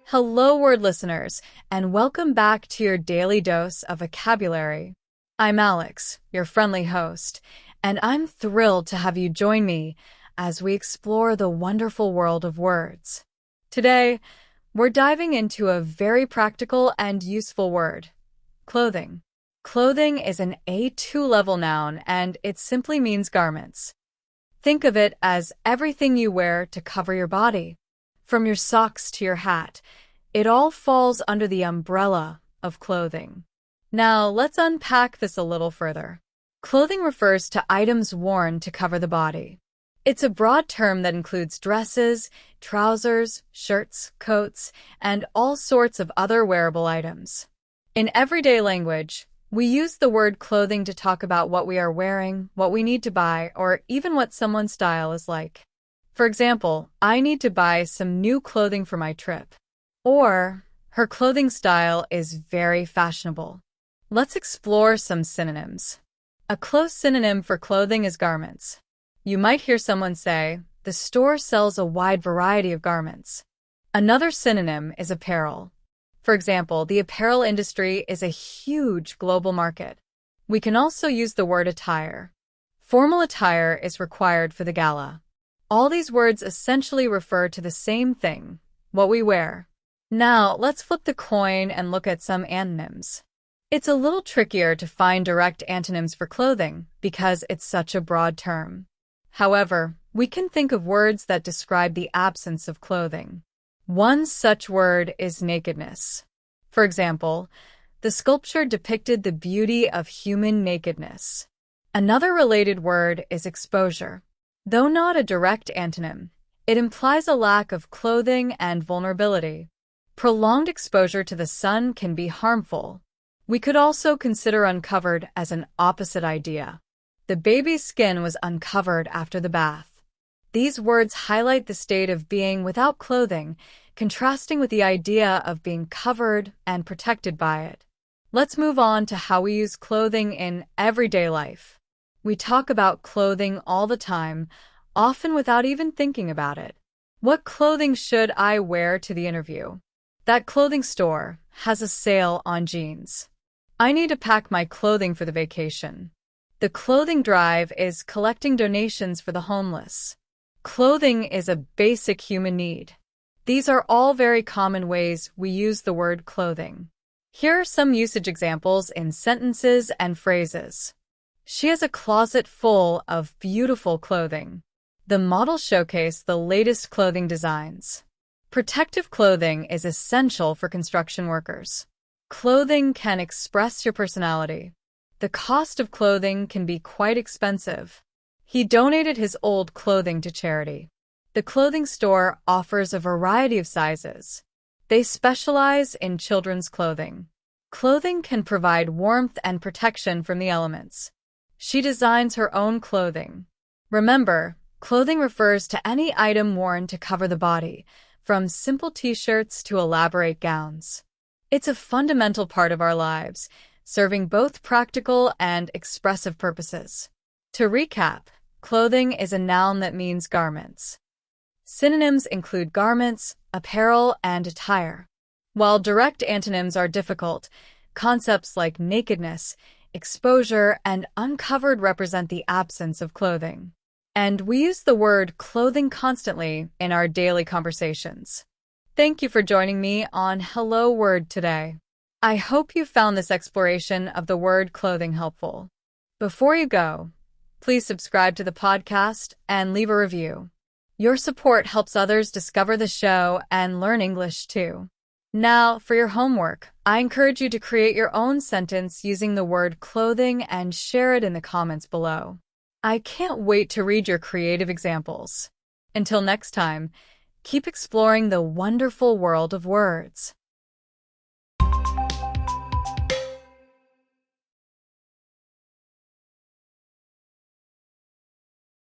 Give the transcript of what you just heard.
Hello, word listeners, and welcome back to your daily dose of vocabulary. I'm Alex, your friendly host, and I'm thrilled to have you join me as we explore the wonderful world of words. Today, we're diving into a very practical and useful word, clothing. Clothing is an A2 level noun, and it simply means garments. Think of it as everything you wear to cover your body. From your socks to your hat, it all falls under the umbrella of clothing. Now, let's unpack this a little further. Clothing refers to items worn to cover the body. It's a broad term that includes dresses, trousers, shirts, coats, and all sorts of other wearable items. In everyday language, we use the word clothing to talk about what we are wearing, what we need to buy, or even what someone's style is like. For example, I need to buy some new clothing for my trip. Or, her clothing style is very fashionable. Let's explore some synonyms. A close synonym for clothing is garments. You might hear someone say, the store sells a wide variety of garments. Another synonym is apparel. For example, the apparel industry is a huge global market. We can also use the word attire. Formal attire is required for the gala. All these words essentially refer to the same thing, what we wear. Now, let's flip the coin and look at some antonyms. It's a little trickier to find direct antonyms for clothing because it's such a broad term. However, we can think of words that describe the absence of clothing. One such word is nakedness. For example, the sculpture depicted the beauty of human nakedness. Another related word is exposure. Though not a direct antonym, it implies a lack of clothing and vulnerability. Prolonged exposure to the sun can be harmful. We could also consider uncovered as an opposite idea. The baby's skin was uncovered after the bath. These words highlight the state of being without clothing, contrasting with the idea of being covered and protected by it. Let's move on to how we use clothing in everyday life. We talk about clothing all the time, often without even thinking about it. What clothing should I wear to the interview? That clothing store has a sale on jeans. I need to pack my clothing for the vacation. The clothing drive is collecting donations for the homeless. Clothing is a basic human need. These are all very common ways we use the word clothing. Here are some usage examples in sentences and phrases. She has a closet full of beautiful clothing. The models showcase the latest clothing designs. Protective clothing is essential for construction workers. Clothing can express your personality. The cost of clothing can be quite expensive. He donated his old clothing to charity. The clothing store offers a variety of sizes. They specialize in children's clothing. Clothing can provide warmth and protection from the elements. She designs her own clothing. Remember, clothing refers to any item worn to cover the body, from simple t-shirts to elaborate gowns. It's a fundamental part of our lives, serving both practical and expressive purposes. To recap, clothing is a noun that means garments. Synonyms include garments, apparel, and attire. While direct antonyms are difficult, concepts like nakedness, exposure, and uncovered represent the absence of clothing. And we use the word clothing constantly in our daily conversations. Thank you for joining me on Hello Word today. I hope you found this exploration of the word clothing helpful. Before you go, please subscribe to the podcast and leave a review. Your support helps others discover the show and learn English too. Now, for your homework, I encourage you to create your own sentence using the word clothing and share it in the comments below. I can't wait to read your creative examples. Until next time, keep exploring the wonderful world of words.